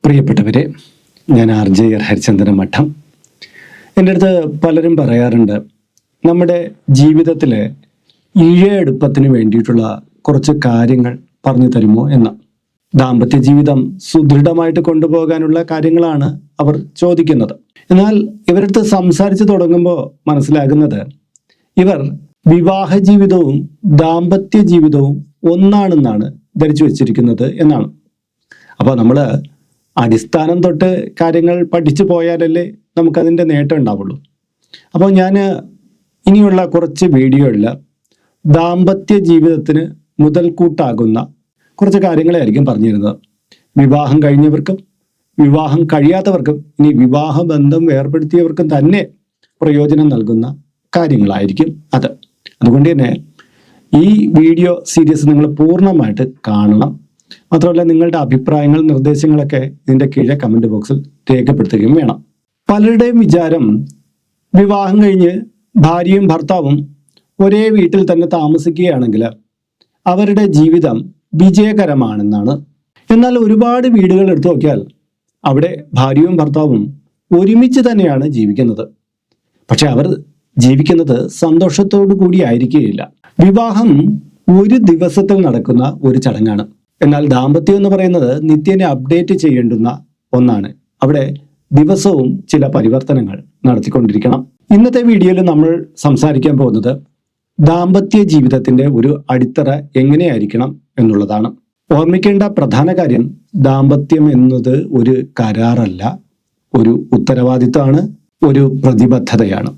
പ്രിയപ്പെട്ടവരെ, ഞാൻ RJ ഹരിചന്ദ്രൻ മഠം. എൻ്റെ അടുത്ത് പലരും പറയാറുണ്ട്, നമ്മുടെ ജീവിതത്തിലെ ഇഴയെടുപ്പത്തിന് വേണ്ടിയിട്ടുള്ള കുറച്ച് കാര്യങ്ങൾ പറഞ്ഞു തരുമോ എന്ന്. ദാമ്പത്യ ജീവിതം സുദൃഢമായിട്ട് കൊണ്ടുപോകാനുള്ള കാര്യങ്ങളാണ് അവർ ചോദിക്കുന്നത്. എന്നാൽ ഇവരടുത്ത് സംസാരിച്ച് തുടങ്ങുമ്പോൾ മനസ്സിലാകുന്നത് ഇവർ വിവാഹ ജീവിതവും ദാമ്പത്യ ജീവിതവും ഒന്നാണെന്നാണ് ധരിച്ചു വച്ചിരിക്കുന്നത് എന്നാണ്. അപ്പോൾ നമ്മൾ അടിസ്ഥാനം തൊട്ട് കാര്യങ്ങൾ പഠിച്ചു പോയാലല്ലേ നമുക്കതിൻ്റെ നേട്ടം ഉണ്ടാവുള്ളൂ. അപ്പോൾ ഞാൻ ഇനിയുള്ള കുറച്ച് വീഡിയോയിൽ ദാമ്പത്യ ജീവിതത്തിന് മുതൽക്കൂട്ടാകുന്ന കുറച്ച് കാര്യങ്ങളായിരിക്കും പറഞ്ഞു തരുന്നത്. വിവാഹം കഴിഞ്ഞവർക്കും വിവാഹം കഴിയാത്തവർക്കും ഇനി വിവാഹ ബന്ധം ഏർപ്പെടുത്തിയവർക്കും തന്നെ പ്രയോജനം നൽകുന്ന കാര്യങ്ങളായിരിക്കും അത്. അതുകൊണ്ട് തന്നെ ഈ വീഡിയോ സീരീസ് നിങ്ങൾ പൂർണ്ണമായിട്ട് കാണണം. മാത്രമല്ല, നിങ്ങളുടെ അഭിപ്രായങ്ങൾ, നിർദ്ദേശങ്ങളൊക്കെ ഇതിൻ്റെ കീഴെ കമൻറ്റ് ബോക്സിൽ രേഖപ്പെടുത്തുകയും വേണം. പലരുടെയും വിചാരം വിവാഹം കഴിഞ്ഞ് ഭാര്യയും ഭർത്താവും ഒരേ വീട്ടിൽ തന്നെ താമസിക്കുകയാണെങ്കിൽ അവരുടെ ജീവിതം വിജയകരമാണെന്നാണ്. എന്നാൽ ഒരുപാട് വീടുകൾ എടുത്തു നോക്കിയാൽ അവിടെ ഭാര്യയും ഭർത്താവും ഒരുമിച്ച് തന്നെയാണ് ജീവിക്കുന്നത്. പക്ഷെ അവർ ജീവിക്കുന്നത് സന്തോഷത്തോടു കൂടി ആയിരിക്കുകയില്ല. വിവാഹം ഒരു ദിവസത്തിൽ നടക്കുന്ന ഒരു ചടങ്ങാണ്. എന്നാൽ ദാമ്പത്യം എന്ന് പറയുന്നത് നിത്യേന അപ്ഡേറ്റ് ചെയ്യേണ്ടുന്ന ഒന്നാണ്. അവിടെ ദിവസവും ചില പരിവർത്തനങ്ങൾ നടത്തിക്കൊണ്ടിരിക്കണം. ഇന്നത്തെ വീഡിയോയിൽ നമ്മൾ സംസാരിക്കാൻ പോകുന്നത് ദാമ്പത്യ ജീവിതത്തിന്റെ ഒരു അടിത്തറ എങ്ങനെയായിരിക്കണം എന്നുള്ളതാണ്. ഓർമ്മിക്കേണ്ട പ്രധാന കാര്യം, ദാമ്പത്യം എന്നത് ഒരു കരാറല്ല, ഒരു ഉത്തരവാദിത്തമാണ്, ഒരു പ്രതിബദ്ധതയാണ്.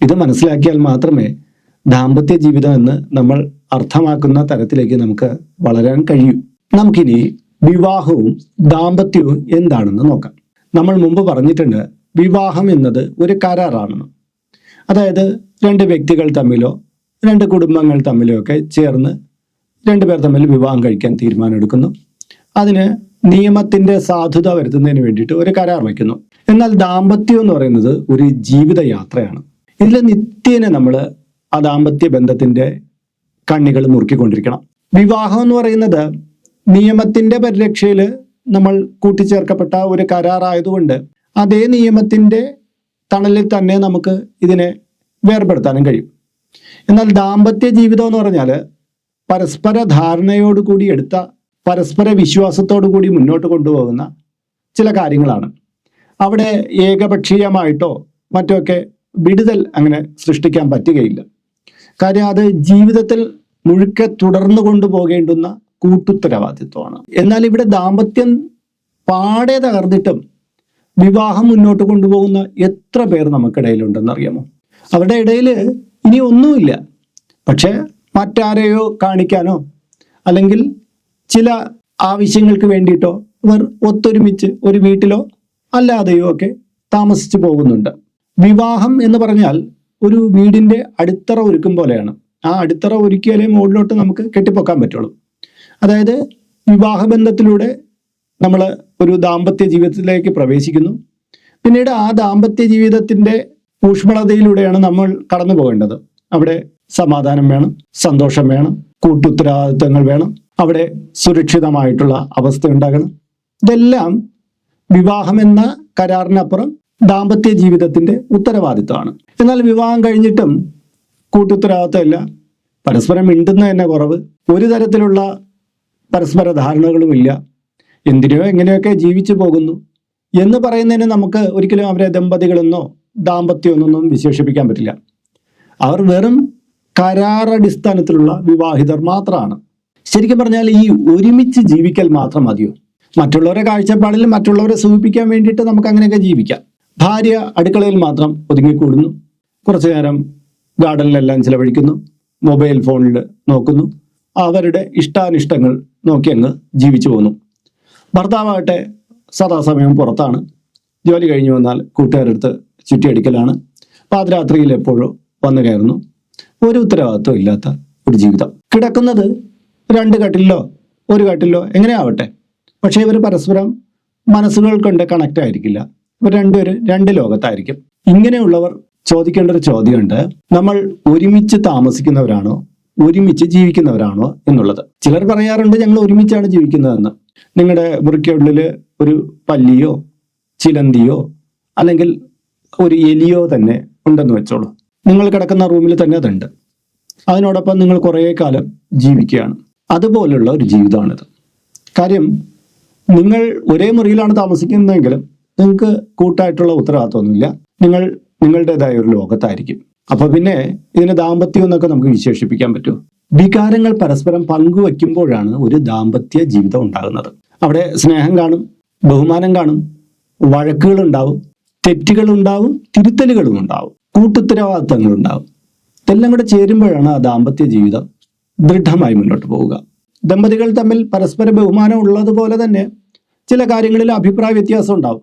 ഇത് മനസ്സിലാക്കിയാൽ മാത്രമേ ദാമ്പത്യ ജീവിതം എന്ന് നമ്മൾ അർത്ഥമാക്കുന്ന തരത്തിലേക്ക് നമുക്ക് വളരാൻ കഴിയൂ. നമുക്കിനി വിവാഹവും ദാമ്പത്യവും എന്താണെന്ന് നോക്കാം. നമ്മൾ മുമ്പ് പറഞ്ഞിട്ടുണ്ട്, വിവാഹം എന്നത് ഒരു കരാറാണെന്ന്. അതായത് രണ്ട് വ്യക്തികൾ തമ്മിലോ രണ്ട് കുടുംബങ്ങൾ തമ്മിലോ ഒക്കെ ചേർന്ന് രണ്ടുപേർ തമ്മിൽ വിവാഹം കഴിക്കാൻ തീരുമാനമെടുക്കുന്നു. അതിന് നിയമത്തിന്റെ സാധുത വരുത്തുന്നതിന് വേണ്ടിയിട്ട് ഒരു കരാർ വയ്ക്കുന്നു. എന്നാൽ ദാമ്പത്യം എന്ന് പറയുന്നത് ഒരു ജീവിതയാത്രയാണ്. ഇതിൽ നിത്യേന നമ്മൾ ആ ദാമ്പത്യ ബന്ധത്തിന്റെ കണ്ണികൾ മുറുക്കിക്കൊണ്ടിരിക്കണം. വിവാഹം എന്ന് പറയുന്നത് നിയമത്തിന്റെ പരിരക്ഷയിൽ നമ്മൾ കൂട്ടിച്ചേർക്കപ്പെട്ട ഒരു കരാറായതുകൊണ്ട് അതേ നിയമത്തിന്റെ തണലിൽ തന്നെ നമുക്ക് ഇതിനെ വേർപെടുത്താനും കഴിയും. എന്നാൽ ദാമ്പത്യ ജീവിതം എന്ന് പറഞ്ഞാൽ പരസ്പര ധാരണയോടുകൂടി എടുത്ത പരസ്പര വിശ്വാസത്തോടു കൂടി മുന്നോട്ട് കൊണ്ടുപോകുന്ന ചില കാര്യങ്ങളാണ്. അവിടെ ഏകപക്ഷീയമായിട്ടോ മറ്റൊക്കെ വിടുതൽ അങ്ങനെ സൃഷ്ടിക്കാൻ പറ്റുകയില്ല. കാര്യം അത് ജീവിതത്തിൽ മുഴുക്കെ തുടർന്നു കൊണ്ടുപോകേണ്ടുന്ന കൂട്ടുത്തരവാദിത്വമാണ്. എന്നാൽ ഇവിടെ ദാമ്പത്യം പാടെ തകർന്നിട്ടും വിവാഹം മുന്നോട്ട് കൊണ്ടുപോകുന്ന എത്ര പേർ നമുക്കിടയിലുണ്ടെന്ന് അറിയാമോ? അവരുടെ ഇടയിൽ ഇനി ഒന്നുമില്ല, പക്ഷെ മറ്റാരെയോ കാണിക്കാനോ അല്ലെങ്കിൽ ചില ആവശ്യങ്ങൾക്ക് വേണ്ടിയിട്ടോ അവർ ഒത്തൊരുമിച്ച് ഒരു വീട്ടിലോ അല്ലാതെയോ ഒക്കെ താമസിച്ചു പോകുന്നുണ്ട്. വിവാഹം എന്ന് പറഞ്ഞാൽ ഒരു വീടിന്റെ അടിത്തറ ഒരുക്കും പോലെയാണ്. ആ അടിത്തറ ഒരുക്കിയാലേ മുകളിലോട്ട് നമുക്ക് കെട്ടിപ്പൊക്കാൻ പറ്റുള്ളൂ. അതായത് വിവാഹബന്ധത്തിലൂടെ നമ്മൾ ഒരു ദാമ്പത്യ ജീവിതത്തിലേക്ക് പ്രവേശിക്കുന്നു. പിന്നീട് ആ ദാമ്പത്യ ജീവിതത്തിന്റെ ഊഷ്മളതയിലൂടെയാണ് നമ്മൾ കടന്നു പോകേണ്ടത്. അവിടെ സമാധാനം വേണം, സന്തോഷം വേണം, കൂട്ടുത്തരവാദിത്വങ്ങൾ വേണം, അവിടെ സുരക്ഷിതമായിട്ടുള്ള അവസ്ഥ ഉണ്ടാകണം. ഇതെല്ലാം വിവാഹം എന്ന കരാറിനപ്പുറം ദാമ്പത്യ ജീവിതത്തിന്റെ ഉത്തരവാദിത്വമാണ്. എന്നാൽ വിവാഹം കഴിഞ്ഞിട്ടും കൂട്ടുത്തരവാദിത്വമില്ല, പരസ്പരം മിണ്ടുന്ന തന്നെ കുറവ്, ഒരു തരത്തിലുള്ള പരസ്പര ധാരണകളുമില്ല, എന്തിനോ എങ്ങനെയൊക്കെ ജീവിച്ചു പോകുന്നു എന്ന് പറയുന്നതിന് നമുക്ക് ഒരിക്കലും അവരെ ദമ്പതികളെന്നോ ദാമ്പത്യമൊന്നും വിശേഷിപ്പിക്കാൻ പറ്റില്ല. അവർ വെറും കരാറടിസ്ഥാനത്തിലുള്ള വിവാഹിതർ മാത്രമാണ്. ശരിക്കും പറഞ്ഞാൽ ഈ ഒരുമിച്ച് ജീവിക്കൽ മാത്രം മതിയോ? മറ്റുള്ളവരെ കാഴ്ചപ്പാടിൽ മറ്റുള്ളവരെ സൂചിപ്പിക്കാൻ വേണ്ടിയിട്ട് നമുക്ക് അങ്ങനെയൊക്കെ ജീവിക്കാം. ഭാര്യ അടുക്കളയിൽ മാത്രം ഒതുങ്ങിക്കൂടുന്നു, കുറച്ചു നേരം ഗാർഡനിലെല്ലാം ചിലവഴിക്കുന്നു, മൊബൈൽ ഫോണിൽ നോക്കുന്നു, അവരുടെ ഇഷ്ടാനിഷ്ടങ്ങൾ നോക്കി അങ്ങ് ജീവിച്ചു പോകുന്നു. ഭർത്താവാകട്ടെ സദാസമയം പുറത്താണ്, ജോലി കഴിഞ്ഞു വന്നാൽ കൂട്ടുകാരെടുത്ത് ചുറ്റിയടിക്കലാണ്, പാതിരാത്രിയിൽ എപ്പോഴോ വന്നു കയറുന്നു. ഒരു ഉത്തരവാദിത്വം ഇല്ലാത്ത ഒരു ജീവിതം. കിടക്കുന്നത് രണ്ട് കട്ടിലോ ഒരു കട്ടിലോ എങ്ങനെയാവട്ടെ, പക്ഷേ ഇവർ പരസ്പരം മനസ്സുകൾ കൊണ്ട് കണക്റ്റ് ആയിരിക്കില്ല. ഇവർ രണ്ടുപേരും രണ്ട് ലോകത്തായിരിക്കും. ഇങ്ങനെയുള്ളവർ ചോദിക്കേണ്ട ഒരു ചോദ്യമുണ്ട്, നമ്മൾ ഒരുമിച്ച് താമസിക്കുന്നവരാണോ ഒരുമിച്ച് ജീവിക്കുന്നവരാണോ എന്നുള്ളത്. ചിലർ പറയാറുണ്ട് ഞങ്ങൾ ഒരുമിച്ചാണ് ജീവിക്കുന്നതെന്ന്. നിങ്ങളുടെ മുറിക്കുള്ളിൽ ഒരു പല്ലിയോ ചിലന്തിയോ അല്ലെങ്കിൽ ഒരു എലിയോ തന്നെ ഉണ്ടെന്ന് വെച്ചോളൂ. നിങ്ങൾ കിടക്കുന്ന റൂമിൽ തന്നെ അതുണ്ട്. അതിനോടൊപ്പം നിങ്ങൾ കുറേ കാലം ജീവിക്കുകയാണ്. അതുപോലുള്ള ഒരു ജീവിതമാണിത്. കാര്യം, നിങ്ങൾ ഒരേ മുറിയിലാണ് താമസിക്കുന്നതെങ്കിലും നിങ്ങൾക്ക് കൂട്ടായിട്ടുള്ള ഉത്തരവാദിത്വമൊന്നുമില്ല. നിങ്ങൾ നിങ്ങളുടേതായ ഒരു ലോകത്തായിരിക്കും. അപ്പൊ പിന്നെ ഇതിന് ദാമ്പത്യം എന്നൊക്കെ നമുക്ക് വിശേഷിപ്പിക്കാൻ പറ്റുമോ? വികാരങ്ങൾ പരസ്പരം പങ്കുവയ്ക്കുമ്പോഴാണ് ഒരു ദാമ്പത്യ ജീവിതം ഉണ്ടാകുന്നത്. അവിടെ സ്നേഹം കാണും, ബഹുമാനം കാണും, വഴക്കുകൾ ഉണ്ടാവും, തെറ്റുകൾ ഉണ്ടാവും, തിരുത്തലുകളും ഉണ്ടാവും, കൂട്ടുത്തരവാദിത്തങ്ങൾ ഉണ്ടാവും. ഇതെല്ലാം കൂടെ ചേരുമ്പോഴാണ് ആ ദാമ്പത്യ ജീവിതം ദൃഢമായി മുന്നോട്ട് പോവുക. ദമ്പതികൾ തമ്മിൽ പരസ്പര ബഹുമാനം ഉള്ളതുപോലെ തന്നെ ചില കാര്യങ്ങളിൽ അഭിപ്രായ വ്യത്യാസം ഉണ്ടാവും.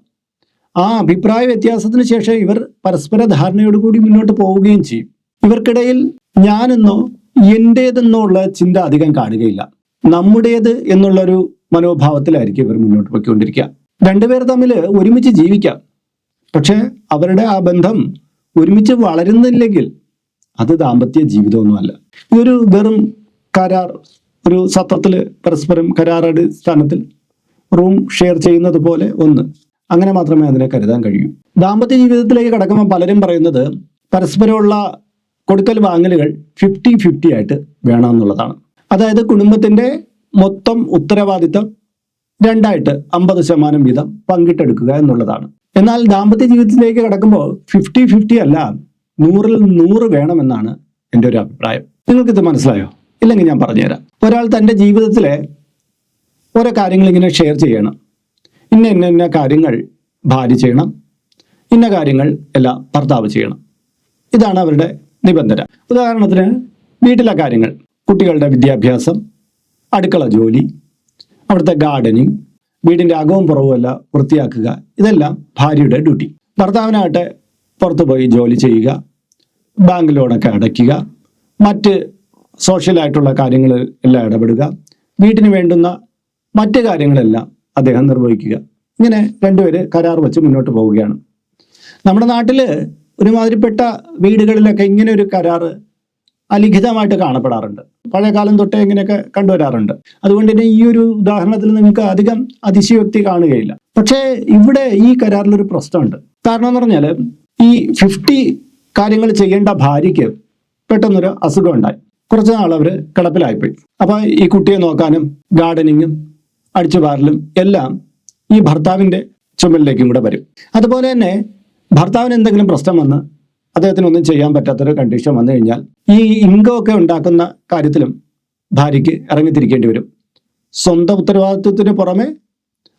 ആ അഭിപ്രായ വ്യത്യാസത്തിന് ശേഷം ഇവർ പരസ്പര ധാരണയോടുകൂടി മുന്നോട്ട് പോവുകയും ചെയ്യും. ഇവർക്കിടയിൽ ഞാനെന്നോ എൻ്റേതെന്നോ ഉള്ള ചിന്ത അധികം കാണുകയില്ല. നമ്മുടേത് എന്നുള്ളൊരു മനോഭാവത്തിലായിരിക്കും ഇവർ മുന്നോട്ട് പോയിക്കൊണ്ടിരിക്കുക. രണ്ടുപേർ തമ്മിൽ ഒരുമിച്ച് ജീവിക്കാം, പക്ഷെ അവരുടെ ആ ബന്ധം ഒരുമിച്ച് വളരുന്നില്ലെങ്കിൽ അത് ദാമ്പത്യ ജീവിതമൊന്നുമല്ല. ഇതൊരു വെറും കരാർ, ഒരു സത്രത്തിൽ പരസ്പരം കരാറടിസ്ഥാനത്തിൽ റൂം ഷെയർ ചെയ്യുന്നത് പോലെ ഒന്ന്, അങ്ങനെ മാത്രമേ അതിനെ കരുതാൻ കഴിയൂ. ദാമ്പത്യ ജീവിതത്തിലേക്ക് കടക്കുമ്പോൾ പലരും പറയുന്നത് പരസ്പരമുള്ള കൊടുക്കൽ വാങ്ങലുകൾ 50-50 ആയിട്ട് വേണമെന്നുള്ളതാണ്. അതായത് കുടുംബത്തിന്റെ മൊത്തം ഉത്തരവാദിത്തം രണ്ടായിട്ട് 50% വീതം പങ്കിട്ടെടുക്കുക എന്നുള്ളതാണ്. എന്നാൽ ദാമ്പത്യ ജീവിതത്തിലേക്ക് കടക്കുമ്പോൾ 50-50 അല്ല, 100-100 വേണമെന്നാണ് എൻ്റെ ഒരു അഭിപ്രായം. നിങ്ങൾക്കിത് മനസ്സിലായോ? ഇല്ലെങ്കിൽ ഞാൻ പറഞ്ഞുതരാം. ഒരാൾ തൻ്റെ ജീവിതത്തിലെ ഓരോ കാര്യങ്ങൾ ഇങ്ങനെ ഷെയർ ചെയ്യണം. ഇന്ന കാര്യങ്ങൾ ഭാര്യ ചെയ്യണം, ഇന്ന കാര്യങ്ങൾ എല്ലാം ഭർത്താവ് ചെയ്യണം. ഇതാണ് അവരുടെ നിബന്ധന. ഉദാഹരണത്തിന് വീട്ടിലെ കാര്യങ്ങൾ, കുട്ടികളുടെ വിദ്യാഭ്യാസം, അടുക്കള ജോലി, അവിടുത്തെ ഗാർഡനിങ്, വീടിൻ്റെ അകവും പുറവും എല്ലാം വൃത്തിയാക്കുക, ഇതെല്ലാം ഭാര്യയുടെ ഡ്യൂട്ടി. ഭർത്താവിനാകട്ടെ പുറത്തു പോയി ജോലി ചെയ്യുക, ബാങ്ക് ലോണൊക്കെ അടയ്ക്കുക, മറ്റ് സോഷ്യലായിട്ടുള്ള കാര്യങ്ങളിൽ എല്ലാം ഇടപെടുക, വീട്ടിന് വേണ്ടുന്ന മറ്റ് കാര്യങ്ങളെല്ലാം അദ്ദേഹം നിർവഹിക്കുക. ഇങ്ങനെ രണ്ടുപേര് കരാർ വെച്ച് മുന്നോട്ട് പോവുകയാണ്. നമ്മുടെ നാട്ടിൽ ഒരുമാതിരിപ്പെട്ട വീടുകളിലൊക്കെ ഇങ്ങനെ ഒരു കരാറ് അലിഖിതമായിട്ട് കാണപ്പെടാറുണ്ട്. പഴയ കാലം തൊട്ടേ ഇങ്ങനെയൊക്കെ കണ്ടുവരാറുണ്ട്. അതുകൊണ്ട് തന്നെ ഈ ഒരു ഉദാഹരണത്തിൽ നിങ്ങൾക്ക് അധികം അതിശയോക്തി കാണുകയില്ല. പക്ഷേ ഇവിടെ ഈ കരാറിലൊരു പ്രശ്നമുണ്ട്. കാരണം എന്ന് പറഞ്ഞാൽ ഈ 50 കാര്യങ്ങൾ ചെയ്യേണ്ട ഭാര്യയ്ക്ക് പെട്ടെന്നൊരു അസുഖം ഉണ്ടായി. കുറച്ച് നാൾ അവർ കിടപ്പിലായിപ്പോയി. അപ്പൊ ഈ കുട്ടിയെ നോക്കാനും ഗാർഡനിങ്ങും അടിച്ചുവാരലും എല്ലാം ഈ ഭർത്താവിന്റെ ചുമലിലേക്കും കൂടെ വരും. അതുപോലെ തന്നെ ഭർത്താവിന് എന്തെങ്കിലും പ്രശ്നം വന്ന് അദ്ദേഹത്തിനൊന്നും ചെയ്യാൻ പറ്റാത്തൊരു കണ്ടീഷൻ വന്നു കഴിഞ്ഞാൽ ഈ ഇൻകം ഒക്കെ ഉണ്ടാക്കുന്ന കാര്യത്തിലും ഭാര്യയ്ക്ക് ഇറങ്ങിത്തിരിക്കേണ്ടി വരും. സ്വന്തം ഉത്തരവാദിത്വത്തിന് പുറമെ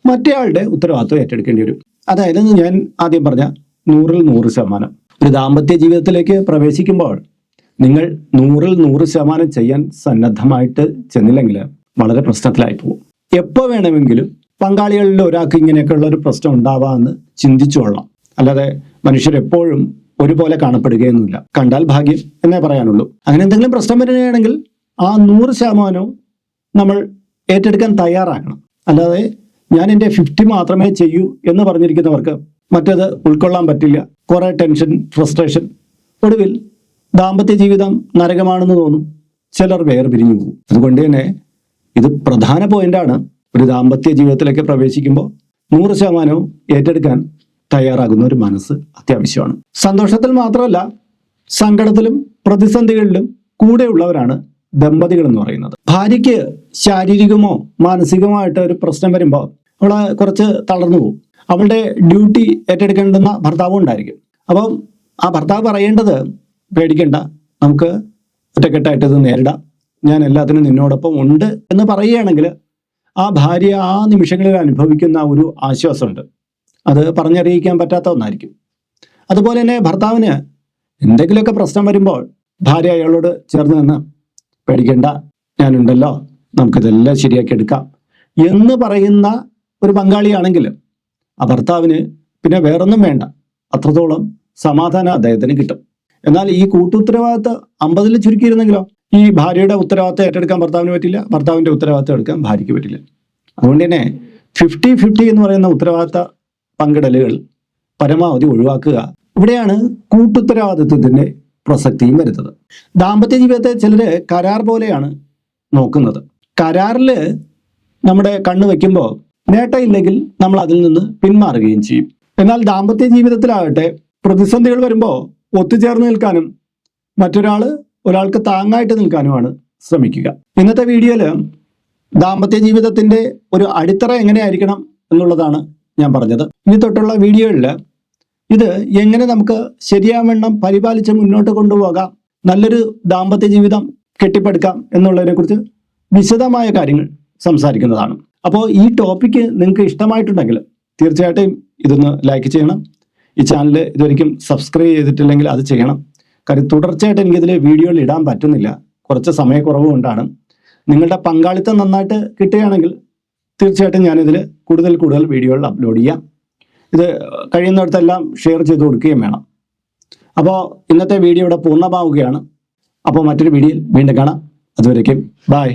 മറ്റേയാളുടെ ഉത്തരവാദിത്വം ഏറ്റെടുക്കേണ്ടി വരും. അതായത് ഞാൻ ആദ്യം പറഞ്ഞ 100-100%. ഒരു ദാമ്പത്യ ജീവിതത്തിലേക്ക് പ്രവേശിക്കുമ്പോൾ നിങ്ങൾ 100-100% ചെയ്യാൻ സന്നദ്ധമായിട്ട് ചെന്നില്ലെങ്കിൽ വളരെ പ്രശ്നത്തിലായി പോകും. എപ്പോൾ വേണമെങ്കിലും പങ്കാളികളിൽ ഒരാൾക്ക് ഇങ്ങനെയൊക്കെയുള്ള ഒരു പ്രശ്നം ഉണ്ടാവാമെന്ന് ചിന്തിച്ചുകൊള്ളാം. അല്ലാതെ മനുഷ്യരെപ്പോഴും ഒരുപോലെ കാണപ്പെടുകയൊന്നുമില്ല. കണ്ടാൽ ഭാഗ്യം എന്നേ പറയാനുള്ളൂ. അങ്ങനെ എന്തെങ്കിലും പ്രശ്നം വരികയാണെങ്കിൽ ആ 100% നമ്മൾ ഏറ്റെടുക്കാൻ തയ്യാറാകണം. അല്ലാതെ ഞാൻ എൻ്റെ 50 മാത്രമേ ചെയ്യൂ എന്ന് പറഞ്ഞിരിക്കുന്നവർക്ക് മറ്റത് ഉൾക്കൊള്ളാൻ പറ്റില്ല. കുറെ ടെൻഷൻ, ഫ്രസ്ട്രേഷൻ, ഒടുവിൽ ദാമ്പത്യ ജീവിതം നരകമാണെന്ന് തോന്നും. ചിലർ വേർപിരിഞ്ഞു പോകും. അതുകൊണ്ട് തന്നെ ഇത് പ്രധാന പോയിന്റാണ്. ഒരു ദാമ്പത്യ ജീവിതത്തിലേക്ക് പ്രവേശിക്കുമ്പോൾ 100% ഏറ്റെടുക്കാൻ തയ്യാറാകുന്ന ഒരു മനസ്സ് അത്യാവശ്യമാണ്. സന്തോഷത്തിൽ മാത്രമല്ല, സങ്കടത്തിലും പ്രതിസന്ധികളിലും കൂടെയുള്ളവരാണ് ദമ്പതികൾ എന്ന് പറയുന്നത്. ഭാര്യയ്ക്ക് ശാരീരികമോ മാനസികമായിട്ട് ഒരു പ്രശ്നം വരുമ്പോൾ അവളെ കുറച്ച് തളർന്നു പോകും. അവളുടെ ഡ്യൂട്ടി ഏറ്റെടുക്കേണ്ടുന്ന ഭർത്താവും ഉണ്ടായിരിക്കും. അപ്പം ആ ഭർത്താവ് പറയേണ്ടത്, പേടിക്കണ്ട, നമുക്ക് ഒറ്റക്കെട്ടായിട്ട് ഇത് നേരിടാം, ഞാൻ എല്ലാത്തിനും നിന്നോടൊപ്പം ഉണ്ട് എന്ന് പറയുകയാണെങ്കിൽ ആ ഭാര്യ ആ നിമിഷങ്ങളിൽ അനുഭവിക്കുന്ന ഒരു ആശ്വാസമുണ്ട്. അത് പറഞ്ഞറിയിക്കാൻ പറ്റാത്ത ഒന്നായിരിക്കും. അതുപോലെ തന്നെ ഭർത്താവിന് എന്തെങ്കിലുമൊക്കെ പ്രശ്നം വരുമ്പോൾ ഭാര്യ അയാളോട് ചേർന്ന് നിന്ന്, പേടിക്കണ്ട, ഞാനുണ്ടല്ലോ, നമുക്കിതെല്ലാം ശരിയാക്കി എടുക്കാം എന്ന് പറയുന്ന ഒരു പങ്കാളിയാണെങ്കിൽ ആ ഭർത്താവിന് പിന്നെ വേറൊന്നും വേണ്ട, അത്രത്തോളം സമാധാനം അദ്ദേഹത്തിന് കിട്ടും. എന്നാൽ ഈ കൂട്ടുത്തരവാദിത്തം 50-ൽ ചുരുക്കിയിരുന്നെങ്കിലോ, ഈ ഭാര്യയുടെ ഉത്തരവാദിത്തം ഏറ്റെടുക്കാൻ ഭർത്താവിന് പറ്റില്ല, ഭർത്താവിൻ്റെ ഉത്തരവാദിത്തം എടുക്കാൻ ഭാര്യയ്ക്ക് പറ്റില്ല. അതുകൊണ്ട് തന്നെ 50-50 എന്ന് പറയുന്ന ഉത്തരവാദിത്ത പങ്കിടലുകൾ പരമാവധി ഒഴിവാക്കുക. ഇവിടെയാണ് കൂട്ടുത്തരവാദിത്വത്തിന്റെ പ്രസക്തിയും വരുന്നത്. ദാമ്പത്യ ജീവിതത്തെ ചിലര് കരാർ പോലെയാണ് നോക്കുന്നത്. കരാറിൽ നമ്മുടെ കണ്ണ് വയ്ക്കുമ്പോൾ നേട്ടമില്ലെങ്കിൽ നമ്മൾ അതിൽ നിന്ന് പിന്മാറുകയും ചെയ്യും. എന്നാൽ ദാമ്പത്യ ജീവിതത്തിലാകട്ടെ പ്രതിസന്ധികൾ വരുമ്പോൾ ഒത്തുചേർന്ന് നിൽക്കാനും ഒരാൾക്ക് താങ്ങായിട്ട് നിൽക്കാനുമാണ് ശ്രമിക്കുക. ഇന്നത്തെ വീഡിയോയിൽ ദാമ്പത്യ ജീവിതത്തിന്റെ ഒരു അടിത്തറ എങ്ങനെയായിരിക്കണം എന്നുള്ളതാണ് ഞാൻ പറഞ്ഞത്. ഇനി തൊട്ടുള്ള വീഡിയോയിൽ ഇത് എങ്ങനെ നമുക്ക് ശരിയാവണ്ണം പരിപാലിച്ച് മുന്നോട്ട് കൊണ്ടുപോകാം, നല്ലൊരു ദാമ്പത്യ ജീവിതം കെട്ടിപ്പടുക്കാം എന്നുള്ളതിനെ കുറിച്ച് വിശദമായ കാര്യങ്ങൾ സംസാരിക്കുന്നതാണ്. അപ്പോൾ ഈ ടോപ്പിക്ക് നിങ്ങൾക്ക് ഇഷ്ടമായിട്ടുണ്ടെങ്കിൽ തീർച്ചയായിട്ടും ഇതൊന്ന് ലൈക്ക് ചെയ്യണം. ഈ ചാനൽ ഇതൊരിക്കലും സബ്സ്ക്രൈബ് ചെയ്തിട്ടില്ലെങ്കിൽ അത് ചെയ്യണം. കാര്യം തുടർച്ചയായിട്ട് എനിക്കിതിൽ വീഡിയോകൾ ഇടാൻ പറ്റുന്നില്ല, കുറച്ച് സമയക്കുറവ് കൊണ്ടാണ്. നിങ്ങളുടെ പങ്കാളിത്തം നന്നായിട്ട് കിട്ടുകയാണെങ്കിൽ തീർച്ചയായിട്ടും ഞാനിതിൽ കൂടുതൽ വീഡിയോകൾ അപ്ലോഡ് ചെയ്യാം. ഇത് കഴിയുന്നിടത്തെല്ലാം ഷെയർ ചെയ്ത് കൊടുക്കുകയും വേണം. അപ്പോൾ ഇന്നത്തെ വീഡിയോ ഇവിടെ പൂർണ്ണമാവുകയാണ്. അപ്പോൾ മറ്റൊരു വീഡിയോയിൽ വീണ്ടും കാണാം. അതുവരേക്കും ബൈ.